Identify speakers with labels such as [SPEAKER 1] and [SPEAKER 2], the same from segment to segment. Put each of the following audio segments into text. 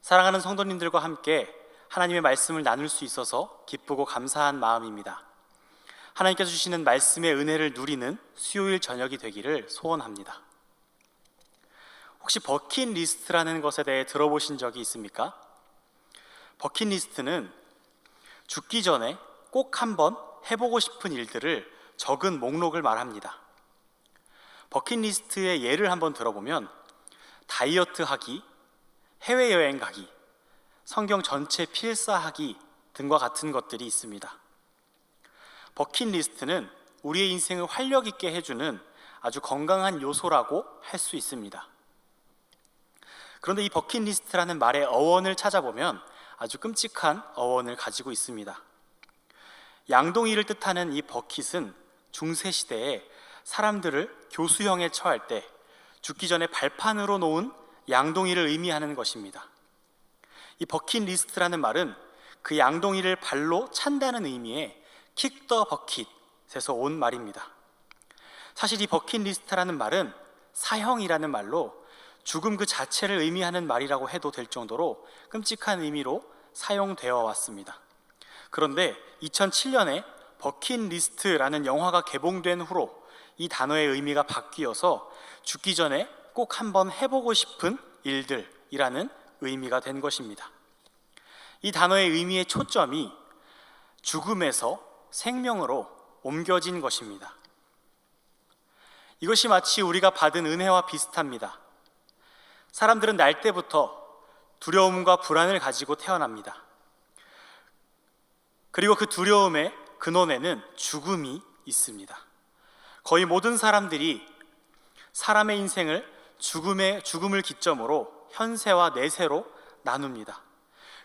[SPEAKER 1] 사랑하는 성도님들과 함께 하나님의 말씀을 나눌 수 있어서 기쁘고 감사한 마음입니다. 하나님께서 주시는 말씀의 은혜를 누리는 수요일 저녁이 되기를 소원합니다. 혹시 버킷리스트라는 것에 대해 들어보신 적이 있습니까? 버킷리스트는 죽기 전에 꼭 한번 해보고 싶은 일들을 적은 목록을 말합니다. 버킷리스트의 예를 한번 들어보면 다이어트 하기, 해외여행 가기, 성경 전체 필사하기 등과 같은 것들이 있습니다. 버킷리스트는 우리의 인생을 활력 있게 해주는 아주 건강한 요소라고 할 수 있습니다. 그런데 이 버킷리스트라는 말의 어원을 찾아보면 아주 끔찍한 어원을 가지고 있습니다. 양동이를 뜻하는 이 버킷은 중세시대에 사람들을 교수형에 처할 때 죽기 전에 발판으로 놓은 양동이를 의미하는 것입니다. 이 버킷리스트라는 말은 그 양동이를 발로 찬다는 의미의 킥 더 버킷에서 온 말입니다. 사실 이 버킷리스트라는 말은 사형이라는 말로 죽음 그 자체를 의미하는 말이라고 해도 될 정도로 끔찍한 의미로 사용되어 왔습니다. 그런데 2007년에 버킷리스트라는 영화가 개봉된 후로 이 단어의 의미가 바뀌어서 죽기 전에 꼭 한번 해보고 싶은 일들이라는 의미가 된 것입니다. 이 단어의 의미의 초점이 죽음에서 생명으로 옮겨진 것입니다. 이것이 마치 우리가 받은 은혜와 비슷합니다. 사람들은 날 때부터 두려움과 불안을 가지고 태어납니다. 그리고 그 두려움의 근원에는 죽음이 있습니다. 거의 모든 사람들이 사람의 인생을 죽음을 기점으로 현세와 내세로 나눕니다.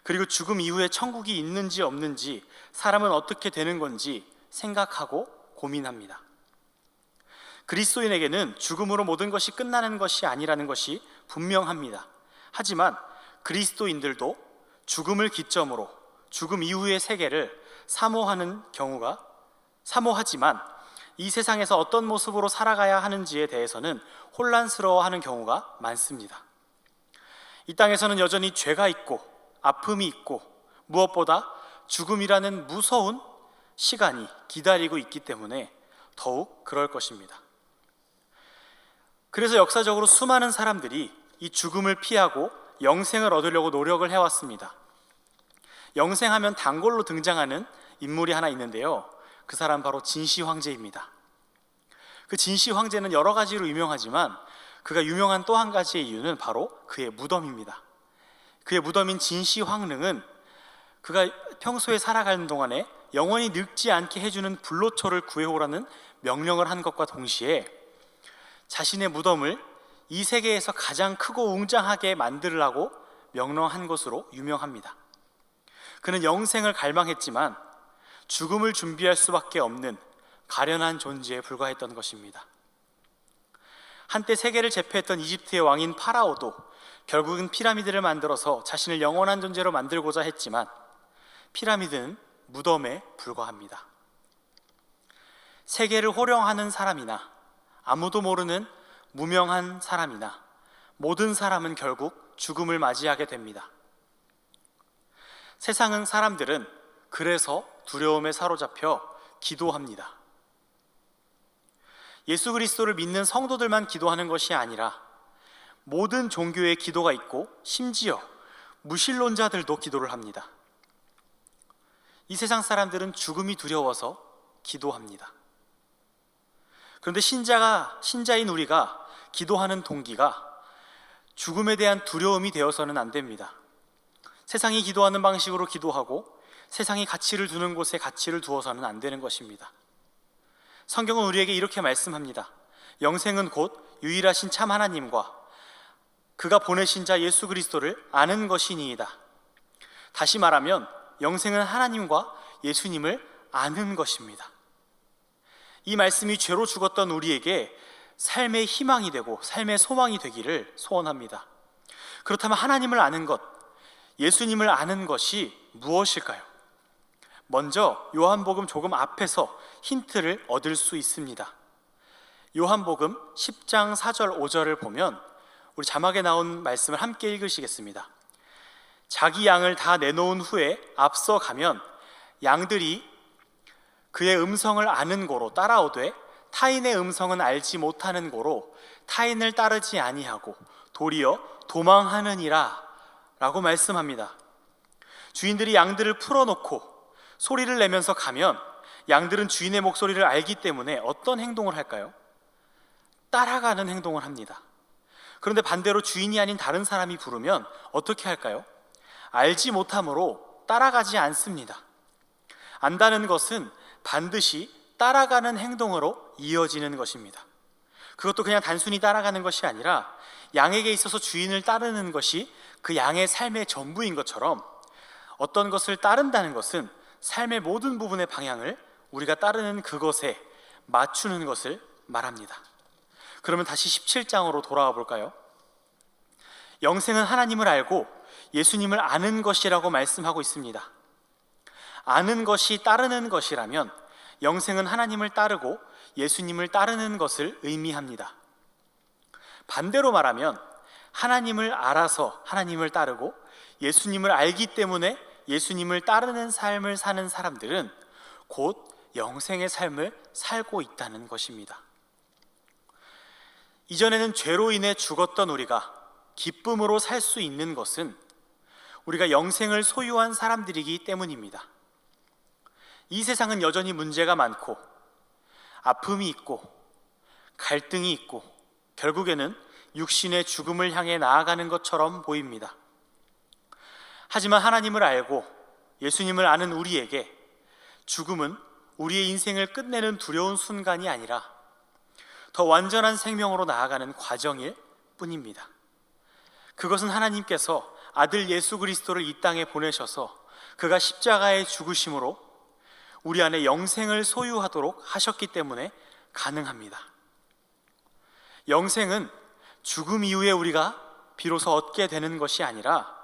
[SPEAKER 1] 그리고 죽음 이후에 천국이 있는지 없는지, 사람은 어떻게 되는 건지 생각하고 고민합니다. 그리스도인에게는 죽음으로 모든 것이 끝나는 것이 아니라는 것이 분명합니다. 하지만 그리스도인들도 죽음을 기점으로 죽음 이후의 세계를 사모하지만 이 세상에서 어떤 모습으로 살아가야 하는지에 대해서는 혼란스러워하는 경우가 많습니다. 이 땅에서는 여전히 죄가 있고 아픔이 있고 무엇보다 죽음이라는 무서운 시간이 기다리고 있기 때문에 더욱 그럴 것입니다. 그래서 역사적으로 수많은 사람들이 이 죽음을 피하고 영생을 얻으려고 노력을 해왔습니다. 영생하면 단골로 등장하는 인물이 하나 있는데요, 그 사람 바로 진시 황제입니다. 그 진시 황제는 여러 가지로 유명하지만 그가 유명한 또 한 가지의 이유는 바로 그의 무덤입니다. 그의 무덤인 진시 황릉은 그가 평소에 살아가는 동안에 영원히 늙지 않게 해주는 불로초를 구해오라는 명령을 한 것과 동시에 자신의 무덤을 이 세계에서 가장 크고 웅장하게 만들라고 명령한 것으로 유명합니다. 그는 영생을 갈망했지만 죽음을 준비할 수밖에 없는 가련한 존재에 불과했던 것입니다. 한때 세계를 제패했던 이집트의 왕인 파라오도 결국은 피라미드를 만들어서 자신을 영원한 존재로 만들고자 했지만 피라미드는 무덤에 불과합니다. 세계를 호령하는 사람이나 아무도 모르는 무명한 사람이나 모든 사람은 결국 죽음을 맞이하게 됩니다. 세상은 사람들은 그래서 두려움에 사로잡혀 기도합니다. 예수 그리스도를 믿는 성도들만 기도하는 것이 아니라 모든 종교의 기도가 있고 심지어 무신론자들도 기도를 합니다. 이 세상 사람들은 죽음이 두려워서 기도합니다. 그런데 신자인 우리가 기도하는 동기가 죽음에 대한 두려움이 되어서는 안 됩니다. 세상이 기도하는 방식으로 기도하고 세상이 가치를 두는 곳에 가치를 두어서는 안 되는 것입니다. 성경은 우리에게 이렇게 말씀합니다. 영생은 곧 유일하신 참 하나님과 그가 보내신 자 예수 그리스도를 아는 것이니이다. 다시 말하면 영생은 하나님과 예수님을 아는 것입니다. 이 말씀이 죄로 죽었던 우리에게 삶의 희망이 되고 삶의 소망이 되기를 소원합니다. 그렇다면 하나님을 아는 것, 예수님을 아는 것이 무엇일까요? 먼저 요한복음 조금 앞에서 힌트를 얻을 수 있습니다. 요한복음 10장 4절 5절을 보면 우리 자막에 나온 말씀을 함께 읽으시겠습니다. 자기 양을 다 내놓은 후에 앞서 가면 양들이 그의 음성을 아는 고로 따라오되 타인의 음성은 알지 못하는 고로 타인을 따르지 아니하고 도리어 도망하느니라 라고 말씀합니다. 주인들이 양들을 풀어놓고 소리를 내면서 가면 양들은 주인의 목소리를 알기 때문에 어떤 행동을 할까요? 따라가는 행동을 합니다. 그런데 반대로 주인이 아닌 다른 사람이 부르면 어떻게 할까요? 알지 못함으로 따라가지 않습니다. 안다는 것은 반드시 따라가는 행동으로 이어지는 것입니다. 그것도 그냥 단순히 따라가는 것이 아니라 양에게 있어서 주인을 따르는 것이 그 양의 삶의 전부인 것처럼 어떤 것을 따른다는 것은 삶의 모든 부분의 방향을 우리가 따르는 그것에 맞추는 것을 말합니다. 그러면 다시 17장으로 돌아와 볼까요? 영생은 하나님을 알고 예수님을 아는 것이라고 말씀하고 있습니다. 아는 것이 따르는 것이라면 영생은 하나님을 따르고 예수님을 따르는 것을 의미합니다. 반대로 말하면 하나님을 알아서 하나님을 따르고 예수님을 알기 때문에 예수님을 따르는 삶을 사는 사람들은 곧 영생의 삶을 살고 있다는 것입니다. 이전에는 죄로 인해 죽었던 우리가 기쁨으로 살 수 있는 것은 우리가 영생을 소유한 사람들이기 때문입니다. 이 세상은 여전히 문제가 많고 아픔이 있고 갈등이 있고 결국에는 육신의 죽음을 향해 나아가는 것처럼 보입니다. 하지만 하나님을 알고 예수님을 아는 우리에게 죽음은 우리의 인생을 끝내는 두려운 순간이 아니라 더 완전한 생명으로 나아가는 과정일 뿐입니다. 그것은 하나님께서 아들 예수 그리스도를 이 땅에 보내셔서 그가 십자가에 죽으심으로 우리 안에 영생을 소유하도록 하셨기 때문에 가능합니다. 영생은 죽음 이후에 우리가 비로소 얻게 되는 것이 아니라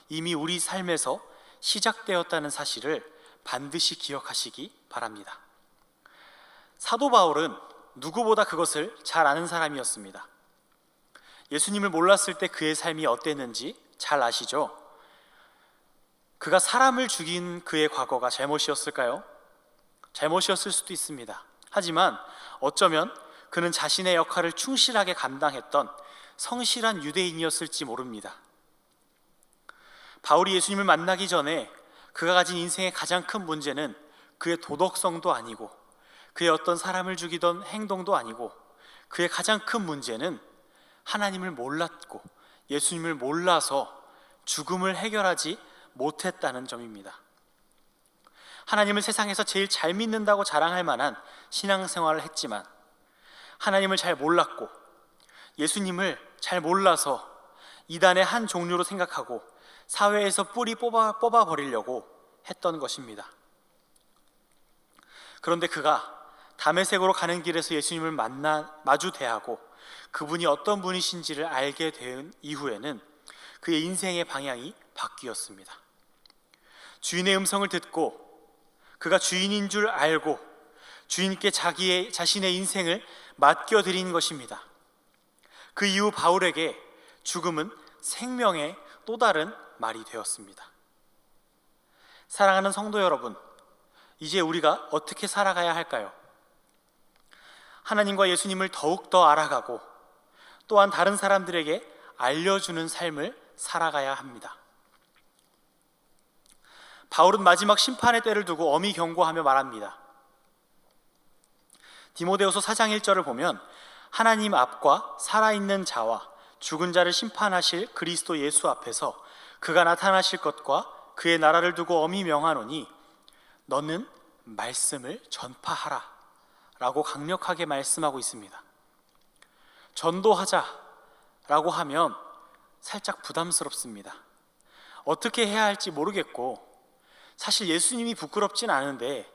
[SPEAKER 1] 이미 우리 삶에서 시작되었다는 사실을 반드시 기억하시기 바랍니다. 사도 바울은 누구보다 그것을 잘 아는 사람이었습니다. 예수님을 몰랐을 때 그의 삶이 어땠는지 잘 아시죠? 그가 사람을 죽인 그의 과거가 잘못이었을까요? 잘못이었을 수도 있습니다. 하지만 어쩌면 그는 자신의 역할을 충실하게 감당했던 성실한 유대인이었을지 모릅니다. 바울이 예수님을 만나기 전에 그가 가진 인생의 가장 큰 문제는 그의 도덕성도 아니고 그의 어떤 사람을 죽이던 행동도 아니고 그의 가장 큰 문제는 하나님을 몰랐고 예수님을 몰라서 죽음을 해결하지 못했다는 점입니다. 하나님을 세상에서 제일 잘 믿는다고 자랑할 만한 신앙생활을 했지만 하나님을 잘 몰랐고 예수님을 잘 몰라서 이단의 한 종류로 생각하고 사회에서 뿌리 뽑아버리려고 했던 것입니다. 그런데 그가 다메섹으로 가는 길에서 예수님을 마주 대하고 그분이 어떤 분이신지를 알게 된 이후에는 그의 인생의 방향이 바뀌었습니다. 주인의 음성을 듣고 그가 주인인 줄 알고 주인께 자신의 인생을 맡겨드린 것입니다. 그 이후 바울에게 죽음은 생명의 또 다른 말이 되었습니다. 사랑하는 성도 여러분, 이제 우리가 어떻게 살아가야 할까요? 하나님과 예수님을 더욱더 알아가고 또한 다른 사람들에게 알려주는 삶을 살아가야 합니다. 바울은 마지막 심판의 때를 두고 엄히 경고하며 말합니다. 디모데후서 4장 1절을 보면 하나님 앞과 살아있는 자와 죽은 자를 심판하실 그리스도 예수 앞에서 그가 나타나실 것과 그의 나라를 두고 엄히 명하노니 너는 말씀을 전파하라 라고 강력하게 말씀하고 있습니다. 전도하자라고 하면 살짝 부담스럽습니다. 어떻게 해야 할지 모르겠고 사실 예수님이 부끄럽진 않은데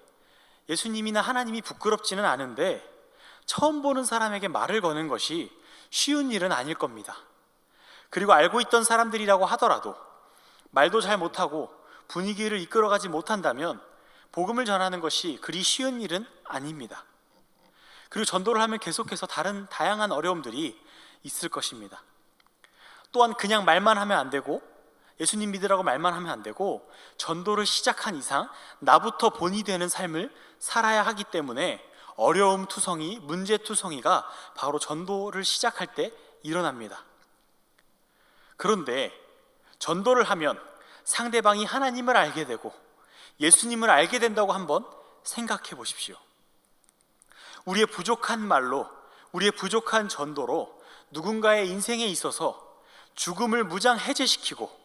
[SPEAKER 1] 예수님이나 하나님이 부끄럽지는 않은데 처음 보는 사람에게 말을 거는 것이 쉬운 일은 아닐 겁니다. 그리고 알고 있던 사람들이라고 하더라도 말도 잘 못하고 분위기를 이끌어가지 못한다면 복음을 전하는 것이 그리 쉬운 일은 아닙니다. 그리고 전도를 하면 계속해서 다양한 어려움들이 있을 것입니다. 또한 그냥 말만 하면 안 되고 예수님 믿으라고 말만 하면 안 되고 전도를 시작한 이상 나부터 본이 되는 삶을 살아야 하기 때문에 어려움 투성이, 문제 투성이가 바로 전도를 시작할 때 일어납니다. 그런데 전도를 하면 상대방이 하나님을 알게 되고 예수님을 알게 된다고 한번 생각해 보십시오. 우리의 부족한 말로, 우리의 부족한 전도로 누군가의 인생에 있어서 죽음을 무장해제시키고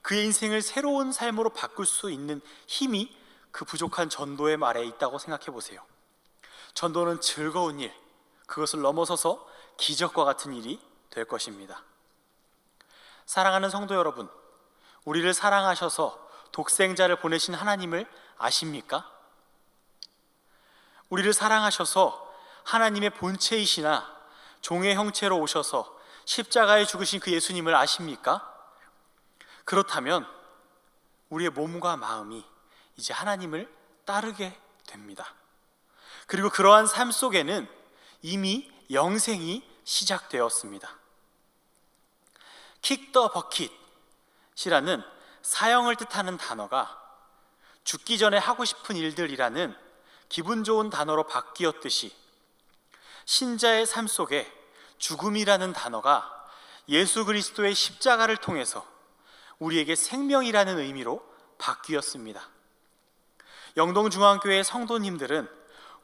[SPEAKER 1] 그의 인생을 새로운 삶으로 바꿀 수 있는 힘이 그 부족한 전도의 말에 있다고 생각해 보세요. 전도는 즐거운 일, 그것을 넘어서서 기적과 같은 일이 될 것입니다. 사랑하는 성도 여러분, 우리를 사랑하셔서 독생자를 보내신 하나님을 아십니까? 우리를 사랑하셔서 하나님의 본체이시나 종의 형체로 오셔서 십자가에 죽으신 그 예수님을 아십니까? 그렇다면 우리의 몸과 마음이 이제 하나님을 따르게 됩니다. 그리고 그러한 삶 속에는 이미 영생이 시작되었습니다. 킥 더 버킷이라는 사형을 뜻하는 단어가 죽기 전에 하고 싶은 일들이라는 기분 좋은 단어로 바뀌었듯이 신자의 삶 속에 죽음이라는 단어가 예수 그리스도의 십자가를 통해서 우리에게 생명이라는 의미로 바뀌었습니다. 영동중앙교회 성도님들은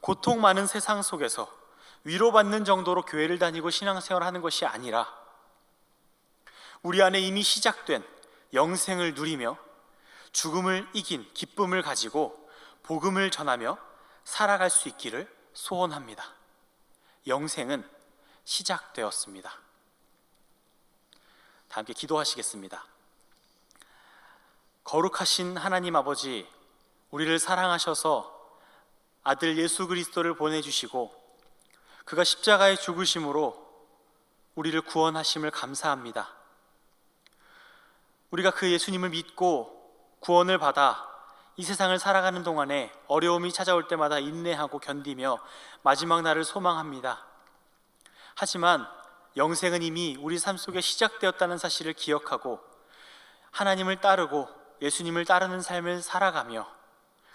[SPEAKER 1] 고통 많은 세상 속에서 위로받는 정도로 교회를 다니고 신앙생활을 하는 것이 아니라 우리 안에 이미 시작된 영생을 누리며 죽음을 이긴 기쁨을 가지고 복음을 전하며 살아갈 수 있기를 소원합니다. 영생은 시작되었습니다. 다 함께 기도하시겠습니다. 거룩하신 하나님 아버지, 우리를 사랑하셔서 아들 예수 그리스도를 보내주시고 그가 십자가에 죽으심으로 우리를 구원하심을 감사합니다. 우리가 그 예수님을 믿고 구원을 받아 이 세상을 살아가는 동안에 어려움이 찾아올 때마다 인내하고 견디며 마지막 날을 소망합니다. 하지만 영생은 이미 우리 삶 속에 시작되었다는 사실을 기억하고 하나님을 따르고 예수님을 따르는 삶을 살아가며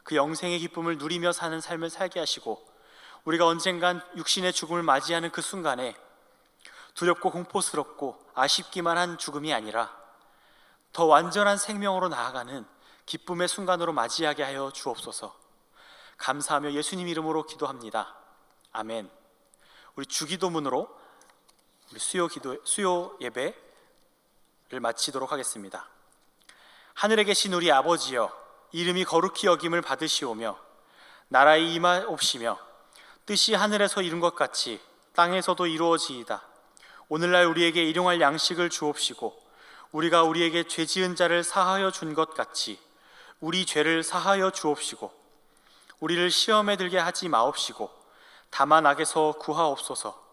[SPEAKER 1] 그 영생의 기쁨을 누리며 사는 삶을 살게 하시고 우리가 언젠간 육신의 죽음을 맞이하는 그 순간에 두렵고 공포스럽고 아쉽기만 한 죽음이 아니라 더 완전한 생명으로 나아가는 기쁨의 순간으로 맞이하게 하여 주옵소서. 감사하며 예수님 이름으로 기도합니다. 아멘. 우리 주기도문으로 우리 수요 예배를 마치도록 하겠습니다. 하늘에 계신 우리 아버지여, 이름이 거룩히 여김을 받으시오며 나라의 임하옵시며 뜻이 하늘에서 이룬 것 같이 땅에서도 이루어지이다. 오늘날 우리에게 일용할 양식을 주옵시고 우리가 우리에게 죄 지은 자를 사하여 준 것 같이 우리 죄를 사하여 주옵시고 우리를 시험에 들게 하지 마옵시고 다만 악에서 구하옵소서.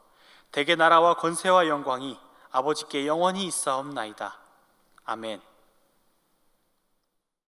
[SPEAKER 1] 대개 나라와 권세와 영광이 아버지께 영원히 있사옵나이다. 아멘.